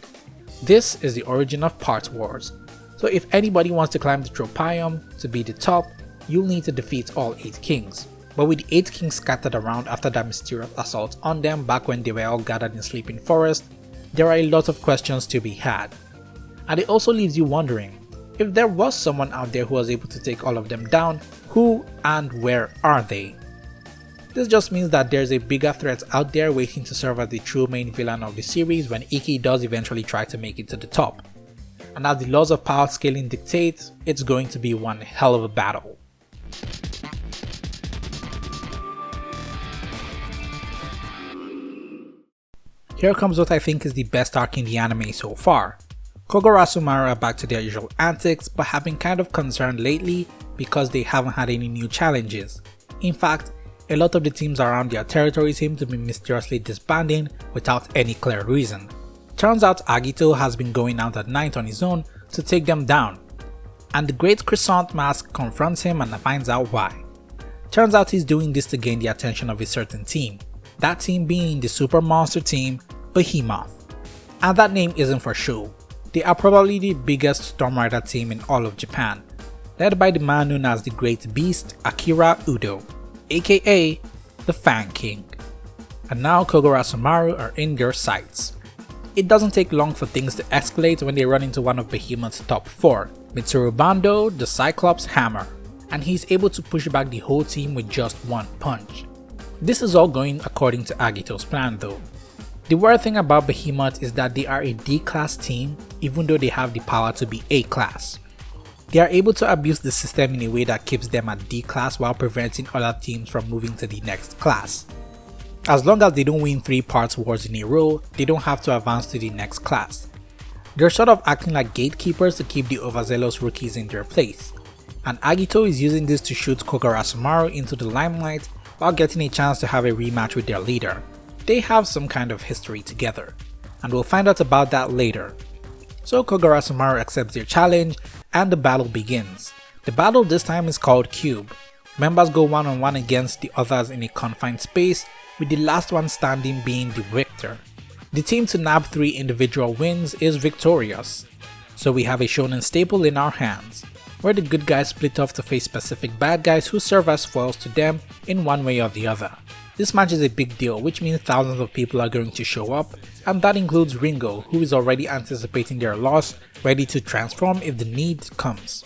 This is the origin of parts wars, so if anybody wants to climb the tropium to be the top, you'll need to defeat all 8 kings. But with the 8 kings scattered around after that mysterious assault on them back when they were all gathered in Sleeping Forest, there are a lot of questions to be had. And it also leaves you wondering, if there was someone out there who was able to take all of them down, who and where are they? This just means that there's a bigger threat out there waiting to serve as the true main villain of the series when Ikki does eventually try to make it to the top. And as the laws of power scaling dictate, it's going to be one hell of a battle. Here comes what I think is the best arc in the anime so far. Kogoro and Sumaru are back to their usual antics, but have been kind of concerned lately because they haven't had any new challenges. In fact, a lot of the teams around their territory seem to be mysteriously disbanding without any clear reason. Turns out Agito has been going out at night on his own to take them down, and the Great Crescent Mask confronts him and finds out why. Turns out he's doing this to gain the attention of a certain team, that team being the super monster team, Behemoth. And that name isn't for show. They are probably the biggest Storm Rider team in all of Japan, led by the man known as the Great Beast Akira Udo, aka the Fang King. And now Kogoro and Sumaru are in their sights. It doesn't take long for things to escalate when they run into one of Behemoth's top 4, Mitsuru Bando, the Cyclops Hammer, and he's able to push back the whole team with just one punch. This is all going according to Agito's plan though. The weird thing about Behemoth is that they are a D-class team even though they have the power to be A-class. They are able to abuse the system in a way that keeps them at D-class while preventing other teams from moving to the next class. As long as they don't win 3 parts wars in a row, they don't have to advance to the next class. They're sort of acting like gatekeepers to keep the overzealous rookies in their place, and Agito is using this to shoot Kogoro and Sumaru into the limelight while getting a chance to have a rematch with their leader. They have some kind of history together, and we'll find out about that later. So Kogoro and Sumaru accepts their challenge and the battle begins. The battle this time is called Cube. Members go one-on-one against the others in a confined space, with the last one standing being the victor. The team to nab 3 individual wins is victorious. So we have a shonen staple in our hands, where the good guys split off to face specific bad guys who serve as foils to them in one way or the other. This match is a big deal, which means thousands of people are going to show up, and that includes Ringo, who is already anticipating their loss, ready to transform if the need comes.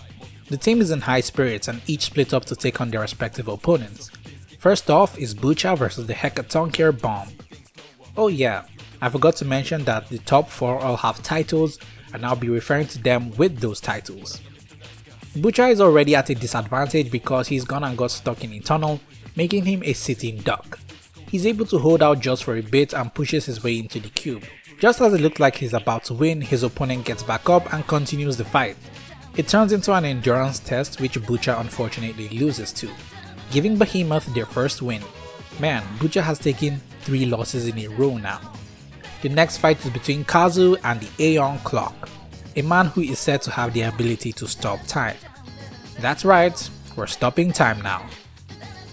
The team is in high spirits and each split up to take on their respective opponents. First off is Bucha versus the Hecatoncheir Bomb. Oh yeah, I forgot to mention that the top 4 all have titles, and I'll be referring to them with those titles. Bucha is already at a disadvantage because he's gone and got stuck in a tunnel, making him a sitting duck. He's able to hold out just for a bit and pushes his way into the cube. Just as it looked like he's about to win, his opponent gets back up and continues the fight. It turns into an endurance test which Bucha unfortunately loses to, giving Behemoth their first win. Man, Bucha has taken 3 losses in a row now. The next fight is between Kazu and the Aeon Clock, a man who is said to have the ability to stop time. That's right, we're stopping time now.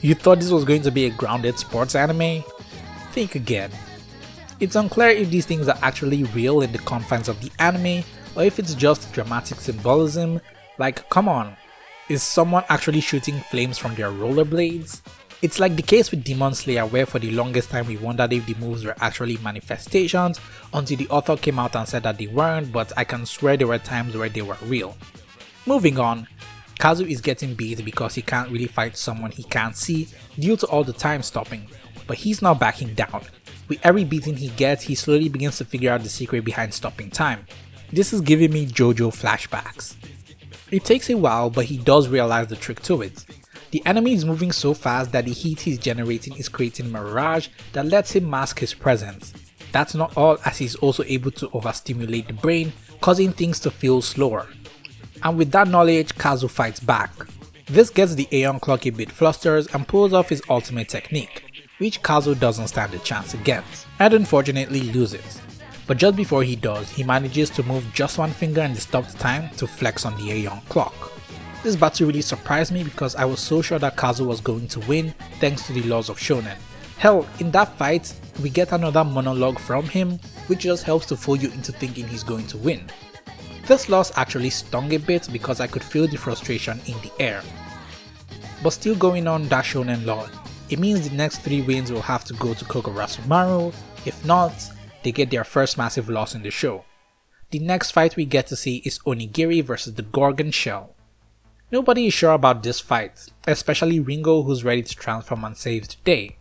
You thought this was going to be a grounded sports anime? Think again. It's unclear if these things are actually real in the confines of the anime, or if it's just dramatic symbolism. Like, come on, is someone actually shooting flames from their rollerblades? It's like the case with Demon Slayer, where for the longest time we wondered if the moves were actually manifestations until the author came out and said that they weren't, but I can swear there were times where they were real. Moving on, Kazu is getting beat because he can't really fight someone he can't see due to all the time stopping, but he's not backing down. With every beating he gets, he slowly begins to figure out the secret behind stopping time. This is giving me JoJo flashbacks. It takes a while, but he does realize the trick to it. The enemy is moving so fast that the heat he's generating is creating a mirage that lets him mask his presence. That's not all, as he's also able to overstimulate the brain, causing things to feel slower. And with that knowledge, Kazu fights back. This gets the Aeon Clock a bit flustered and pulls off his ultimate technique, which Kazu doesn't stand a chance against, and unfortunately loses. But just before he does, he manages to move just one finger in the stopped time to flex on the Aeon Clock. This battle really surprised me because I was so sure that Kazu was going to win thanks to the laws of shonen. Hell, in that fight, we get another monologue from him, which just helps to fool you into thinking he's going to win. This loss actually stung a bit because I could feel the frustration in the air. But still going on that shonen law, it means the next 3 wins will have to go to Kogurasumaru. If not, they get their first massive loss in the show. The next fight we get to see is Onigiri versus the Gorgon Shell. Nobody is sure about this fight, especially Ringo, who's ready to transform and save the day.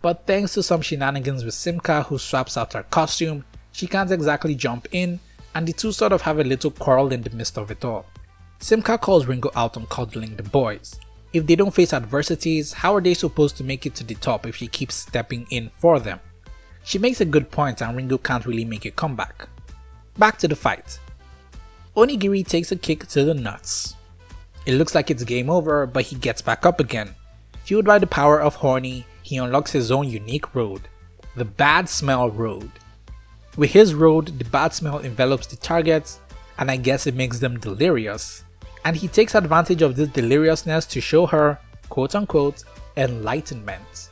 But thanks to some shenanigans with Simka, who swaps out her costume, she can't exactly jump in, and the two sort of have a little quarrel in the midst of it all. Simka calls Ringo out on cuddling the boys. If they don't face adversities, how are they supposed to make it to the top if she keeps stepping in for them? She makes a good point and Ringo can't really make a comeback. Back to the fight. Onigiri takes a kick to the nuts. It looks like it's game over, but he gets back up again. Fueled by the power of Horny, he unlocks his own unique road, the Bad Smell Road. With his road, the bad smell envelops the targets, and I guess it makes them delirious. And he takes advantage of this deliriousness to show her, quote unquote, enlightenment.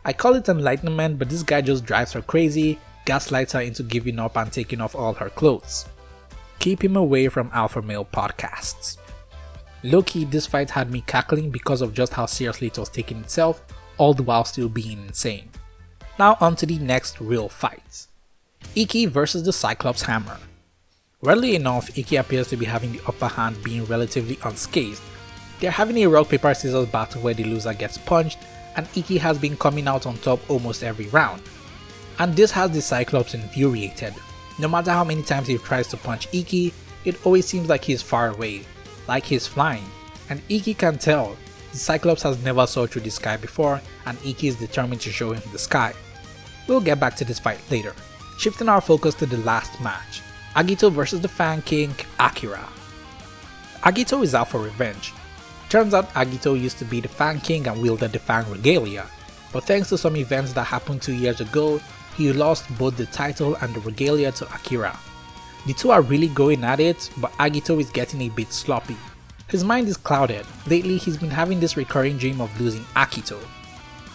I call it enlightenment, but this guy just drives her crazy, gaslights her into giving up and taking off all her clothes. Keep him away from alpha male podcasts. Low-key, this fight had me cackling because of just how seriously it was taking itself, all the while still being insane. Now on to the next real fight. Ikki versus the Cyclops Hammer. Weirdly enough, Ikki appears to be having the upper hand, being relatively unscathed. They're having a rock paper scissors battle where the loser gets punched, and Ikki has been coming out on top almost every round. And this has the Cyclops infuriated. No matter how many times he tries to punch Ikki, it always seems like he's far away, like he's flying. And Ikki can tell. The Cyclops has never saw through the sky before, and Ikki is determined to show him the sky. We'll get back to this fight later. Shifting our focus to the last match, Agito versus the Fang King, Akira. Agito is out for revenge. Turns out Agito used to be the Fang King and wielded the Fang Regalia, but thanks to some events that happened 2 years ago, he lost both the title and the Regalia to Akira. The two are really going at it, but Agito is getting a bit sloppy. His mind is clouded. Lately he's been having this recurring dream of losing Akito.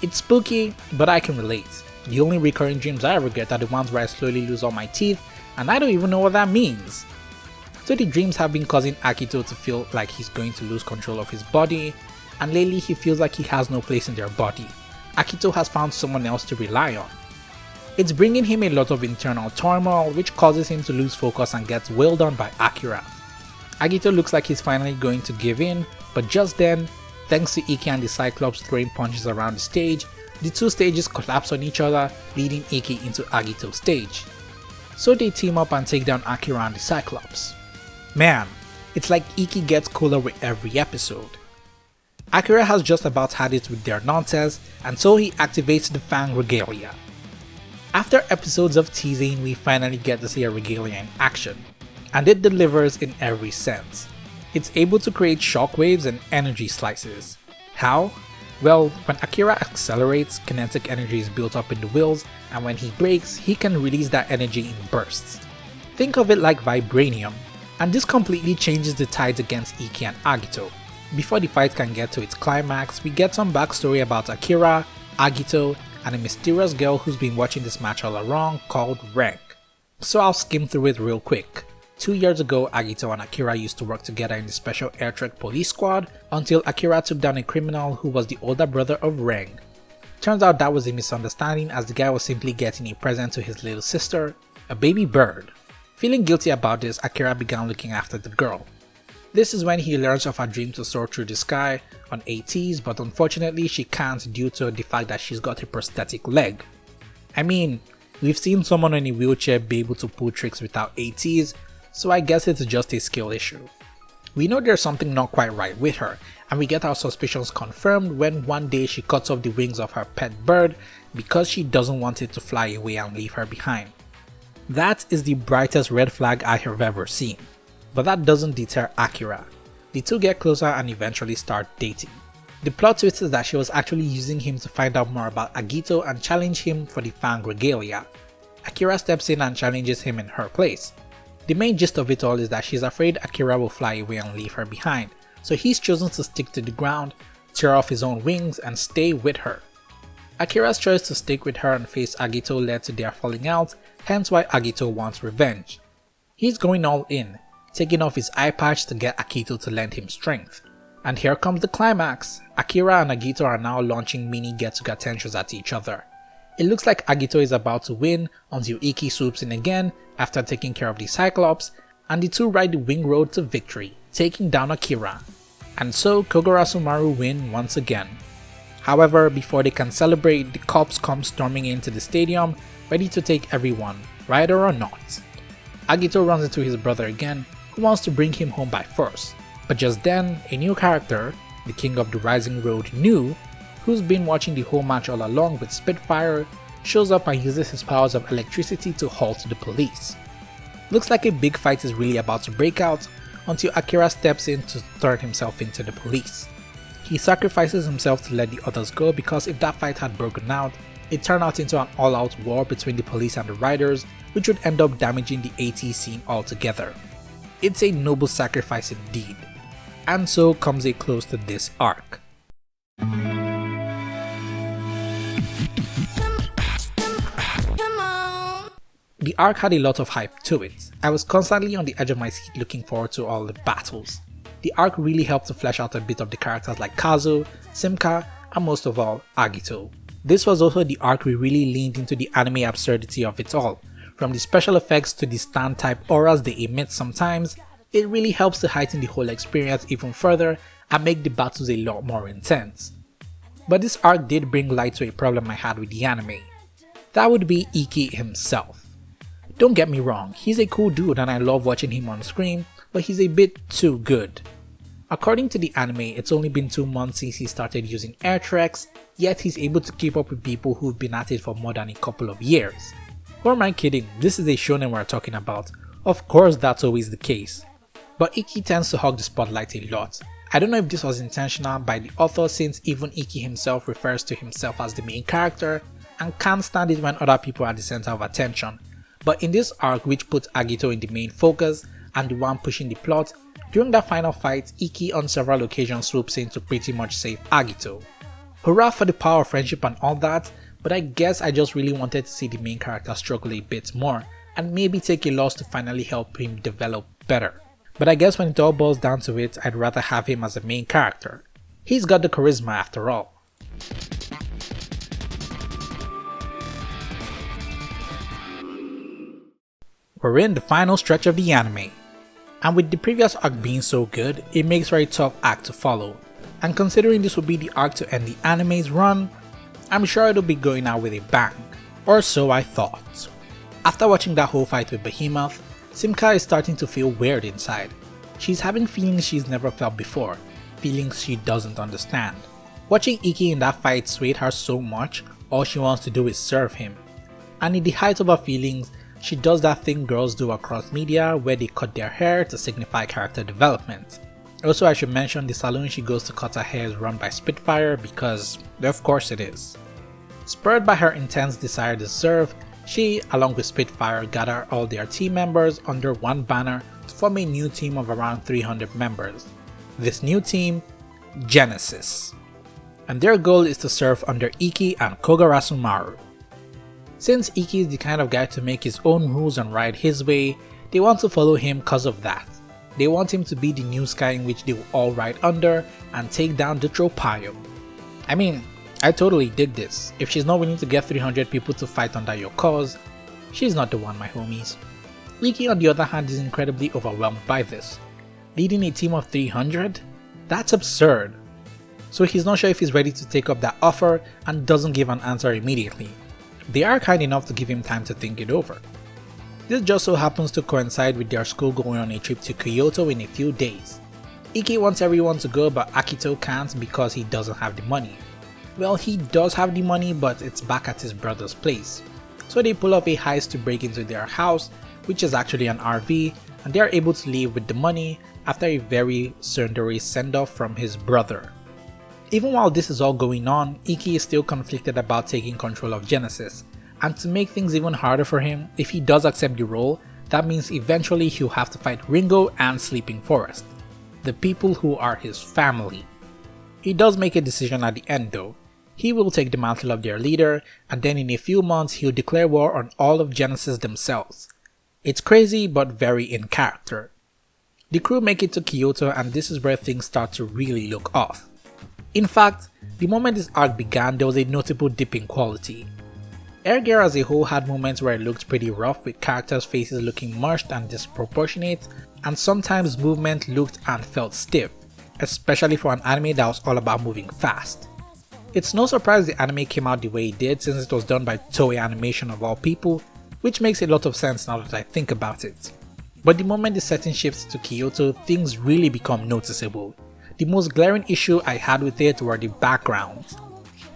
It's spooky, but I can relate. The only recurring dreams I ever get are the ones where I slowly lose all my teeth, and I don't even know what that means. So the dreams have been causing Akito to feel like he's going to lose control of his body, and lately he feels like he has no place in their body. Akito has found someone else to rely on. It's bringing him a lot of internal turmoil, which causes him to lose focus and gets wailed on by Akira. Agito looks like he's finally going to give in, but just then, thanks to Ikki and the Cyclops throwing punches around the stage, the two stages collapse on each other, leading Ikki into Agito's stage. So they team up and take down Akira and the Cyclops. Man, it's like Ikki gets cooler with every episode. Akira has just about had it with their nonsense, and so he activates the Fang Regalia. After episodes of teasing, we finally get to see a Regalia in action, and it delivers in every sense. It's able to create shockwaves and energy slices. How? Well, when Akira accelerates, kinetic energy is built up in the wheels, and when he brakes, he can release that energy in bursts. Think of it like vibranium, and this completely changes the tides against Ikki and Agito. Before the fight can get to its climax, we get some backstory about Akira, Agito, and a mysterious girl who's been watching this match all along called Reng. So I'll skim through it real quick. 2 years ago, Agito and Akira used to work together in the Special Air Trek Police Squad until Akira took down a criminal who was the older brother of Reng. Turns out that was a misunderstanding, as the guy was simply getting a present to his little sister, a baby bird. Feeling guilty about this, Akira began looking after the girl. This is when he learns of her dream to soar through the sky on ATs, but unfortunately she can't due to the fact that she's got a prosthetic leg. I mean, we've seen someone in a wheelchair be able to pull tricks without ATs, so I guess it's just a skill issue. We know there's something not quite right with her, and we get our suspicions confirmed when one day she cuts off the wings of her pet bird because she doesn't want it to fly away and leave her behind. That is the brightest red flag I have ever seen, but that doesn't deter Akira. The two get closer and eventually start dating. The plot twist is that she was actually using him to find out more about Agito and challenge him for the Fang regalia. Akira steps in and challenges him in her place. The main gist of it all is that she's afraid Akira will fly away and leave her behind, so he's chosen to stick to the ground, tear off his own wings, and stay with her. Akira's choice to stick with her and face Agito led to their falling out, hence why Agito wants revenge. He's going all in, taking off his eye patch to get Akito to lend him strength. And here comes the climax. Akira and Agito are now launching mini get-to-get tensions at each other. It looks like Agito is about to win until Ikki swoops in again after taking care of the Cyclops, and the two ride the wing road to victory, taking down Akira. And so Kogoro-Sumaru win once again. However, before they can celebrate, the cops come storming into the stadium, ready to take everyone, rider or not. Agito runs into his brother again, who wants to bring him home by force. But just then, a new character, the king of the Rising Road Nu, who's been watching the whole match all along with Spitfire, shows up and uses his powers of electricity to halt the police. Looks like a big fight is really about to break out until Akira steps in to turn himself into the police. He sacrifices himself to let the others go because if that fight had broken out, it turned out into an all-out war between the police and the riders, which would end up damaging the AT scene altogether. It's a noble sacrifice indeed. And so comes a close to this arc. The arc had a lot of hype to it. I was constantly on the edge of my seat looking forward to all the battles. The arc really helped to flesh out a bit of the characters like Kazu, Simka, and most of all, Agito. This was also the arc we really leaned into the anime absurdity of it all. From the special effects to the stand type auras they emit sometimes, it really helps to heighten the whole experience even further and make the battles a lot more intense. But this arc did bring light to a problem I had with the anime. That would be Ikki himself. Don't get me wrong, he's a cool dude and I love watching him on screen, but he's a bit too good. According to the anime, it's only been 2 months since he started using air treks, yet he's able to keep up with people who've been at it for more than a couple of years. Who am I kidding? This is a shonen we're talking about. Of course that's always the case. But Ikki tends to hog the spotlight a lot. I don't know if this was intentional by the author since even Ikki himself refers to himself as the main character and can't stand it when other people are the center of attention. But in this arc which puts Agito in the main focus and the one pushing the plot, during that final fight, Ikki on several occasions swoops in to pretty much save Agito. Hurrah for the power of friendship and all that, but I guess I just really wanted to see the main character struggle a bit more and maybe take a loss to finally help him develop better. But I guess when it all boils down to it, I'd rather have him as a main character. He's got the charisma after all. We're in the final stretch of the anime. And with the previous arc being so good, it makes for a tough act to follow. And considering this will be the arc to end the anime's run, I'm sure it'll be going out with a bang. Or so I thought. After watching that whole fight with Behemoth, Simka is starting to feel weird inside. She's having feelings she's never felt before, feelings she doesn't understand. Watching Ikki in that fight swayed her so much, all she wants to do is serve him. And in the height of her feelings, she does that thing girls do across media where they cut their hair to signify character development. Also, I should mention the salon she goes to cut her hair is run by Spitfire because, of course it is. Spurred by her intense desire to serve, she, along with Spitfire, gather all their team members under one banner to form a new team of around 300 members. This new team, Genesis. And their goal is to serve under Ikki and Kogoro-Sumaru. Since Ikki is the kind of guy to make his own rules and ride his way, they want to follow him cause of that. They want him to be the new sky in which they will all ride under and take down the Tropayo. I mean, I totally dig this. If she's not willing to get 300 people to fight under your cause, she's not the one, my homies. Ikki on the other hand is incredibly overwhelmed by this. Leading a team of 300? That's absurd. So he's not sure if he's ready to take up that offer and doesn't give an answer immediately. They are kind enough to give him time to think it over. This just so happens to coincide with their school going on a trip to Kyoto in a few days. Ikki wants everyone to go but Akito can't because he doesn't have the money. Well, he does have the money but it's back at his brother's place. So they pull off a heist to break into their house, which is actually an RV, and they are able to leave with the money after a very tsundere send-off from his brother. Even while this is all going on, Ikki is still conflicted about taking control of Genesis, and to make things even harder for him, if he does accept the role, that means eventually he'll have to fight Ringo and Sleeping Forest, the people who are his family. He does make a decision at the end though. He will take the mantle of their leader, and then in a few months he'll declare war on all of Genesis themselves. It's crazy but very in character. The crew make it to Kyoto, and this is where things start to really look off. In fact, the moment this arc began, there was a notable dip in quality. Air Gear as a whole had moments where it looked pretty rough, with characters' faces looking mushed and disproportionate, and sometimes movement looked and felt stiff, especially for an anime that was all about moving fast. It's no surprise the anime came out the way it did, since it was done by Toei Animation of all people, which makes a lot of sense now that I think about it. But the moment the setting shifts to Kyoto, things really become noticeable. The most glaring issue I had with it were the backgrounds.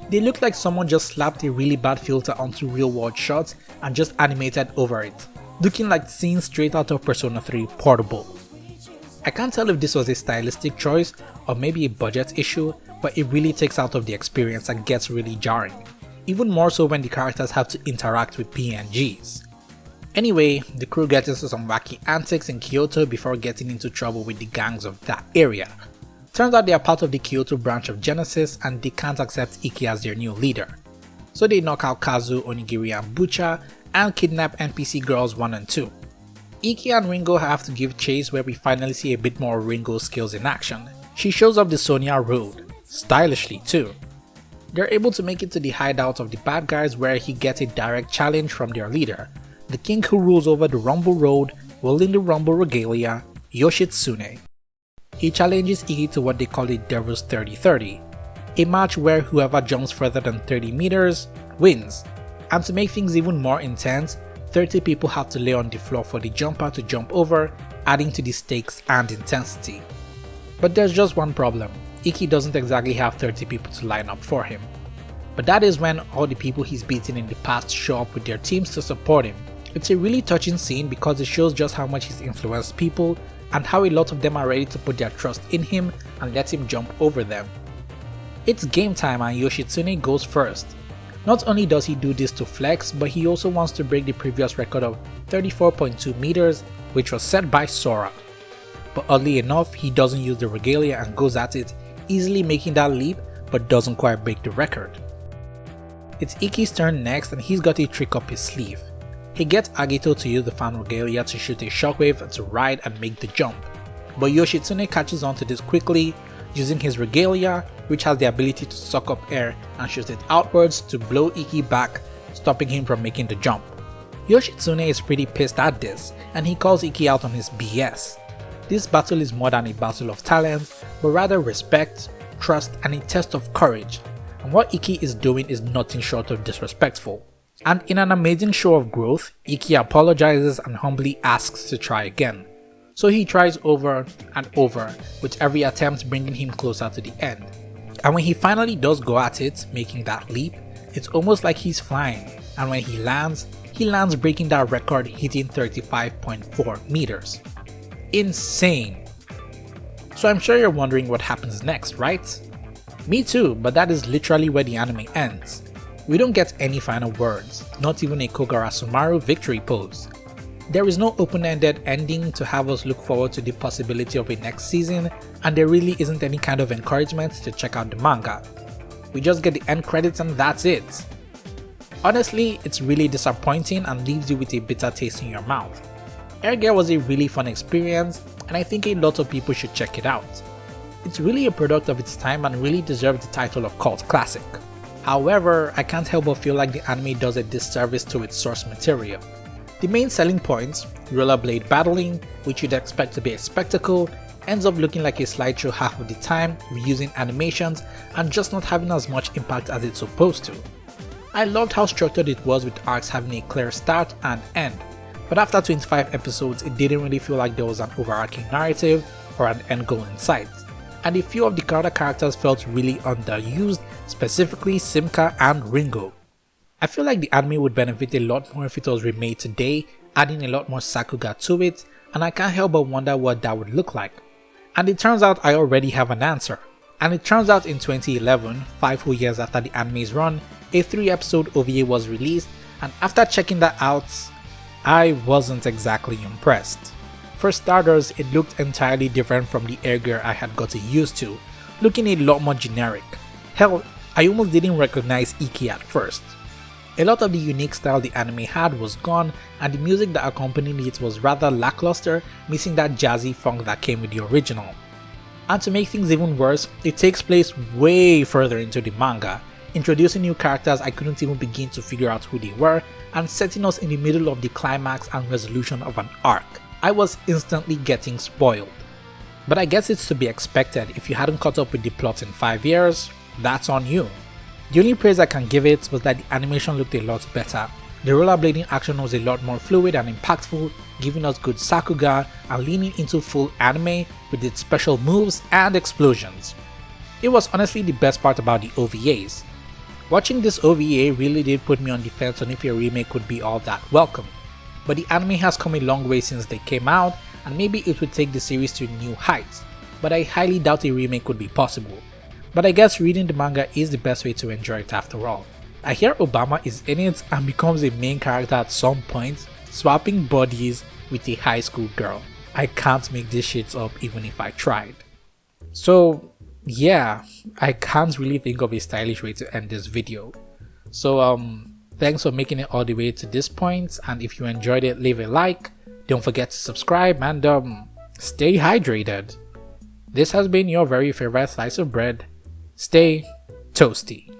They looked like someone just slapped a really bad filter onto real world shots and just animated over it, looking like scenes straight out of Persona 3 Portable. I can't tell if this was a stylistic choice or maybe a budget issue, but it really takes out of the experience and gets really jarring, even more so when the characters have to interact with PNGs. Anyway, the crew gets into some wacky antics in Kyoto before getting into trouble with the gangs of that area. Turns out they are part of the Kyoto branch of Genesis and they can't accept Ikki as their new leader. So they knock out Kazu, Onigiri and Bucha and kidnap NPC girls 1 and 2. Ikki and Ringo have to give chase, where we finally see a bit more Ringo's skills in action. She shows up the Sonia Road, stylishly too. They're able to make it to the hideout of the bad guys, where he gets a direct challenge from their leader, the king who rules over the Rumble Road, wielding the Rumble Regalia, Yoshitsune. He challenges Ikki to what they call a Devil's 30-30, a match where whoever jumps further than 30 meters wins, and to make things even more intense, 30 people have to lay on the floor for the jumper to jump over, adding to the stakes and intensity. But there's just one problem: Ikki doesn't exactly have 30 people to line up for him. But that is when all the people he's beaten in the past show up with their teams to support him. It's a really touching scene because it shows just how much he's influenced people and how a lot of them are ready to put their trust in him and let him jump over them. It's game time and Yoshitsune goes first. Not only does he do this to flex, but he also wants to break the previous record of 34.2 meters, which was set by Sora. But oddly enough, he doesn't use the regalia and goes at it, easily making that leap, but doesn't quite break the record. It's Ikki's turn next, and he's got a trick up his sleeve. He gets Agito to use the fan regalia to shoot a shockwave to ride and make the jump, but Yoshitsune catches on to this quickly, using his regalia, which has the ability to suck up air and shoot it outwards to blow Ikki back, stopping him from making the jump. Yoshitsune is pretty pissed at this, and he calls Ikki out on his BS. This battle is more than a battle of talent, but rather respect, trust, and a test of courage, and what Ikki is doing is nothing short of disrespectful. And in an amazing show of growth, Ikki apologizes and humbly asks to try again. So he tries over and over, with every attempt bringing him closer to the end. And when he finally does go at it, making that leap, it's almost like he's flying, and when he lands breaking that record, hitting 35.4 meters. Insane! So I'm sure you're wondering what happens next, right? Me too, but that is literally where the anime ends. We don't get any final words, not even a Kogarasumaru victory pose. There is no open-ended ending to have us look forward to the possibility of a next season, and there really isn't any kind of encouragement to check out the manga. We just get the end credits and that's it. Honestly, it's really disappointing and leaves you with a bitter taste in your mouth. Air Gear was a really fun experience, and I think a lot of people should check it out. It's really a product of its time and really deserves the title of cult classic. However, I can't help but feel like the anime does a disservice to its source material. The main selling points, rollerblade battling, which you'd expect to be a spectacle, ends up looking like a slideshow half of the time, reusing animations and just not having as much impact as it's supposed to. I loved how structured it was, with arcs having a clear start and end, but after 25 episodes it didn't really feel like there was an overarching narrative or an end goal in sight, and a few of the other characters felt really underused, specifically Simka and Ringo. I feel like the anime would benefit a lot more if it was remade today, adding a lot more Sakuga to it, and I can't help but wonder what that would look like. And it turns out I already have an answer. And it turns out in 2011, 5 whole years after the anime's run, a 3-episode OVA was released, and after checking that out, I wasn't exactly impressed. For starters, it looked entirely different from the air gear I had gotten used to, looking a lot more generic. Hell, I almost didn't recognize Iki at first. A lot of the unique style the anime had was gone, and the music that accompanied it was rather lackluster, missing that jazzy funk that came with the original. And to make things even worse, it takes place way further into the manga, introducing new characters I couldn't even begin to figure out who they were, and setting us in the middle of the climax and resolution of an arc. I was instantly getting spoiled. But I guess it's to be expected. If you hadn't caught up with the plot in 5 years, that's on you. The only praise I can give it was that the animation looked a lot better. The rollerblading action was a lot more fluid and impactful, giving us good sakuga and leaning into full anime with its special moves and explosions. It was honestly the best part about the OVAs. Watching this OVA really did put me on the fence on if a remake would be all that welcome. But the anime has come a long way since they came out, and maybe it would take the series to new heights, but I highly doubt a remake would be possible. But I guess reading the manga is the best way to enjoy it after all. I hear Obama is in it and becomes a main character at some point, swapping bodies with a high school girl. I can't make this shit up even if I tried. So yeah, I can't really think of a stylish way to end this video. So thanks for making it all the way to this point, and if you enjoyed it, leave a like, don't forget to subscribe, and stay hydrated. This has been your very favorite slice of bread. Stay toasty.